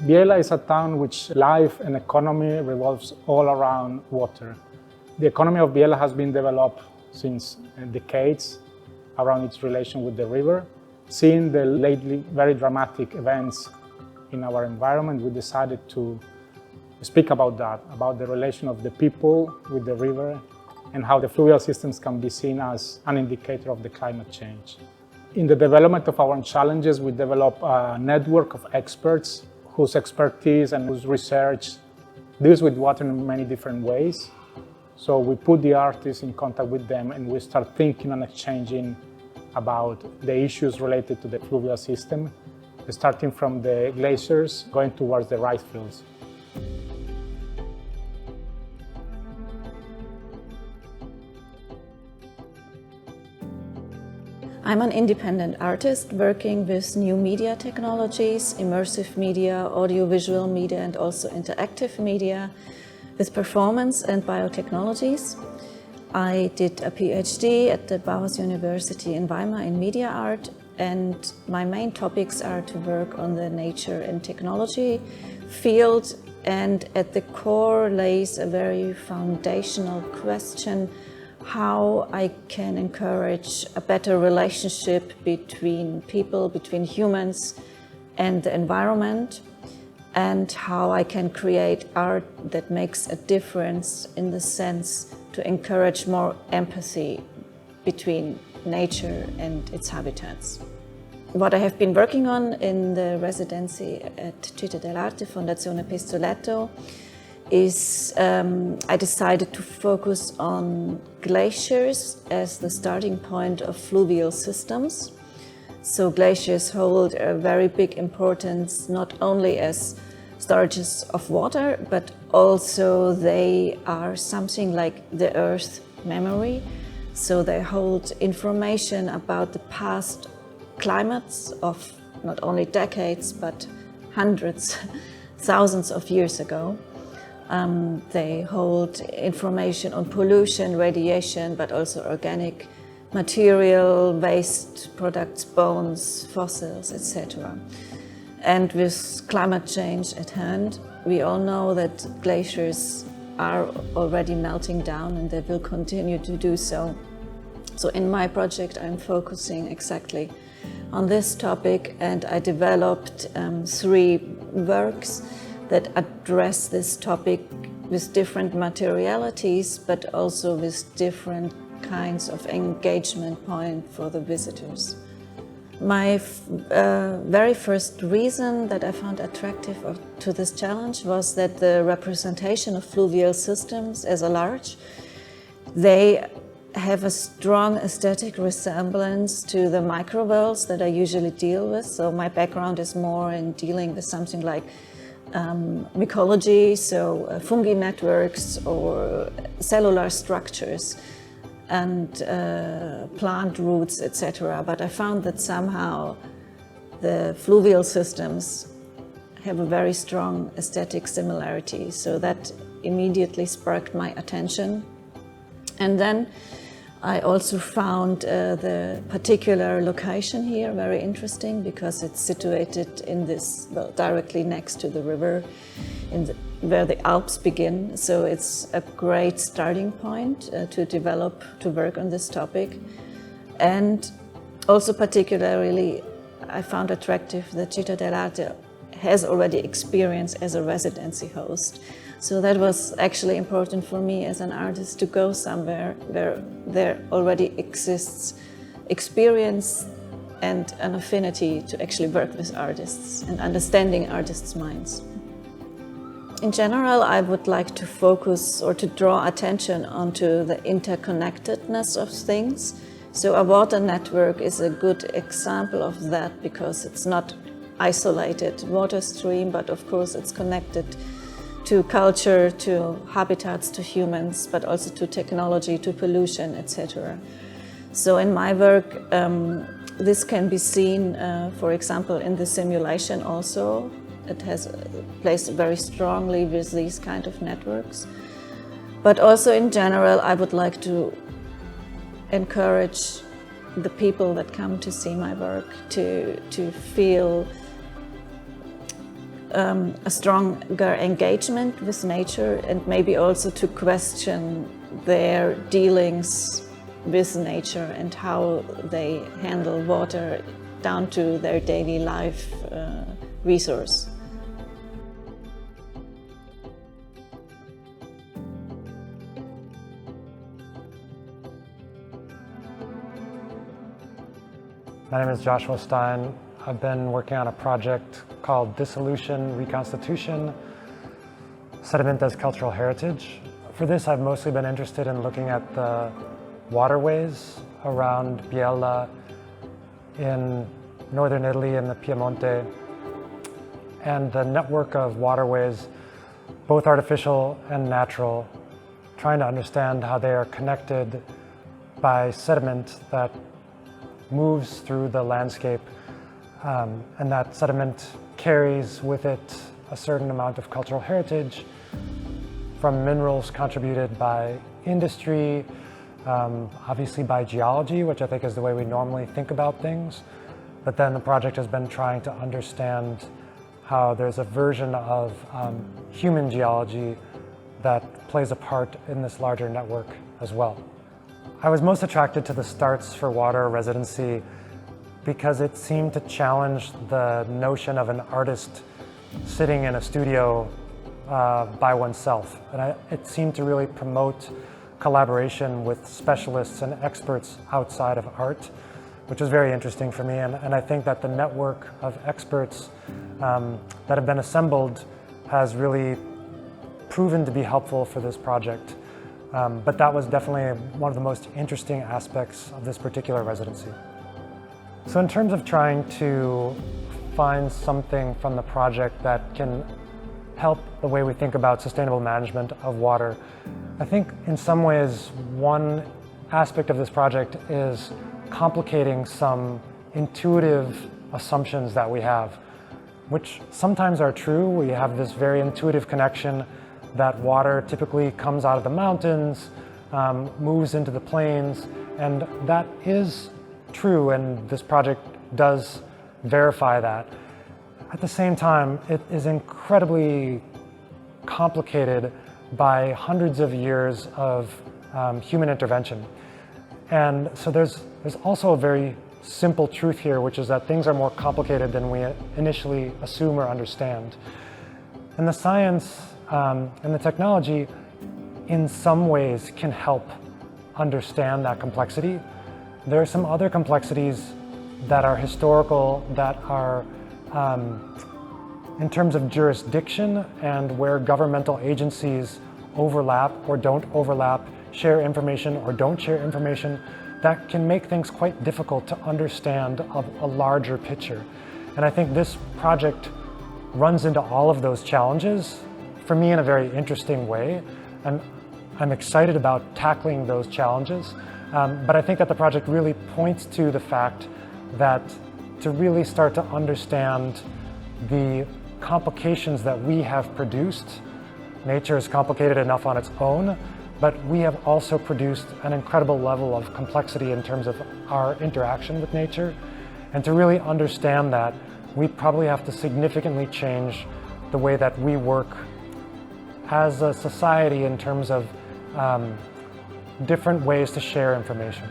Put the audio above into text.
Biella is a town which life and economy revolves all around water. The economy of Biella has been developed since decades around its relation with the river. Seeing the lately very dramatic events in our environment, we decided to speak about that, about the relation of the people with the river and how the fluvial systems can be seen as an indicator of the climate change. In the development of our challenges, we develop a network of experts whose expertise and whose research deals with water in many different ways. So we put the artists in contact with them and we start thinking and exchanging about the issues related to the fluvial system, starting from the glaciers, going towards the rice fields. I'm an independent artist working with new media technologies, immersive media, audiovisual media and also interactive media with performance and biotechnologies. I did a PhD at the Bauhaus University in Weimar in media art, and my main topics are to work on the nature and technology field, and at the core lays a very foundational question: how I can encourage a better relationship between people, between humans and the environment, and how I can create art that makes a difference in the sense to encourage more empathy between nature and its habitats. What I have been working on in the residency at S+T+ARTS4Water is I decided to focus on glaciers as the starting point of fluvial systems. So glaciers hold a very big importance, not only as storages of water, but also they are something like the Earth memory. So they hold information about the past climates of not only decades, but hundreds, thousands of years ago. They hold information on pollution, radiation, but also organic material, waste products, bones, fossils, etc. And with climate change at hand, we all know that glaciers are already melting down and they will continue to do so. So in my project, I'm focusing exactly on this topic, and I developed 3 works that address this topic with different materialities, but also with different kinds of engagement point for the visitors. My very first reason that I found attractive to this challenge was that the representation of fluvial systems as a large, they have a strong aesthetic resemblance to the microworlds that I usually deal with. So my background is more in dealing with something like mycology, so fungi networks or cellular structures and plant roots, etc. But I found that somehow the fluvial systems have a very strong aesthetic similarity. So that immediately sparked my attention. And then I also found the particular location here very interesting because it's situated in this, well, directly next to the river, where the Alps begin. So it's a great starting point to work on this topic. And also particularly, I found attractive that Città dell'Arte has already experience as a residency host. So that was actually important for me as an artist to go somewhere where there already exists experience and an affinity to actually work with artists and understanding artists' minds. In general, I would like to focus or to draw attention onto the interconnectedness of things. So a water network is a good example of that because it's not isolated water stream, but of course it's connected to culture, to habitats, to humans, but also to technology, to pollution, etc. So in my work, this can be seen, for example, in the simulation also. It plays very strongly with these kind of networks. But also in general, I would like to encourage the people that come to see my work to feel a stronger engagement with nature, and maybe also to question their dealings with nature and how they handle water down to their daily life resource. My name is Joshua Stein. I've been working on a project called Dissolution, Reconstitution, Sediment as Cultural Heritage. For this, I've mostly been interested in looking at the waterways around Biella in northern Italy in the Piemonte, and the network of waterways, both artificial and natural, trying to understand how they are connected by sediment that moves through the landscape, and that sediment carries with it a certain amount of cultural heritage from minerals contributed by industry, obviously by geology, which I think is the way we normally think about things. But then the project has been trying to understand how there's a version of human geology that plays a part in this larger network as well. I was most attracted to the S+T+ARTS4Water residency because it seemed to challenge the notion of an artist sitting in a studio by oneself. And it seemed to really promote collaboration with specialists and experts outside of art, which was very interesting for me. And I think that the network of experts that have been assembled has really proven to be helpful for this project. But that was definitely one of the most interesting aspects of this particular residency. So in terms of trying to find something from the project that can help the way we think about sustainable management of water, I think in some ways one aspect of this project is complicating some intuitive assumptions that we have, which sometimes are true. We have this very intuitive connection that water typically comes out of the mountains, moves into the plains, and that is true, and this project does verify that. At the same time, it is incredibly complicated by hundreds of years of human intervention. And so there's also a very simple truth here, which is that things are more complicated than we initially assume or understand. And the science and the technology in some ways can help understand that complexity. There are some other complexities that are historical, that are in terms of jurisdiction and where governmental agencies overlap or don't overlap, share information or don't share information, that can make things quite difficult to understand a larger picture. And I think this project runs into all of those challenges for me in a very interesting way. And I'm excited about tackling those challenges. But I think that the project really points to the fact that to really start to understand the complications that we have produced, nature is complicated enough on its own, but we have also produced an incredible level of complexity in terms of our interaction with nature. And to really understand that, we probably have to significantly change the way that we work as a society in terms of different ways to share information.